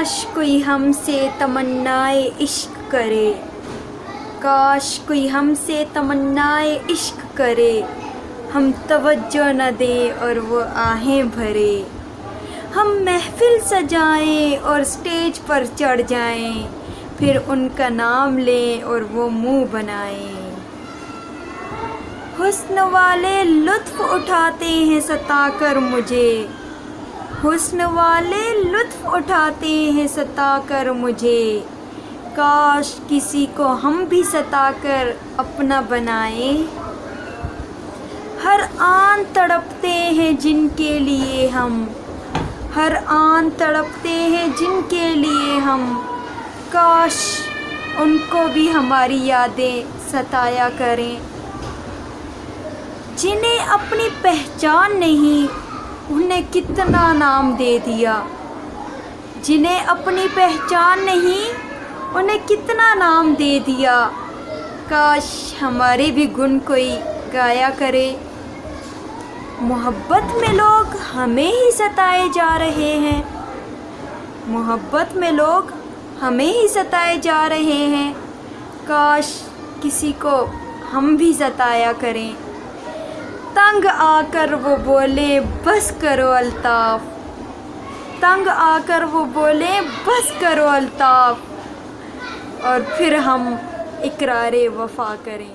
کاش کوئی ہم سے تمنائے عشق کرے، کاش کوئی ہم سے تمنائے عشق کرے، ہم توجہ نہ دیں اور وہ آہیں بھرے، ہم محفل سجائیں اور اسٹیج پر چڑھ جائیں، پھر ان کا نام لیں اور وہ منہ بنائیں۔ حسن والے لطف اٹھاتے ہیں ستا کر مجھے، حسن والے لطف اٹھاتے ہیں ستا کر مجھے، کاش کسی کو ہم بھی ستا کر اپنا بنائیں۔ ہر آن تڑپتے ہیں جن کے لیے ہم، ہر آن تڑپتے ہیں جن کے لیے ہم، کاش ان کو بھی ہماری یادیں ستایا کریں۔ جنہیں اپنی پہچان نہیں انہیں کتنا نام دے دیا، جنہیں اپنی پہچان نہیں انہیں کتنا نام دے دیا، کاش ہمارے بھی گن کوئی گایا کرے۔ محبت میں لوگ ہمیں ہی ستائے جا رہے ہیں، محبت میں لوگ ہمیں ہی ستائے جا رہے ہیں، کاش کسی کو ہم بھی ستایا کریں۔ تنگ آ کر وہ بولے بس کرو الطاف، تنگ آ کر وہ بولے بس کرو الطاف، اور پھر ہم اقرار وفا کریں۔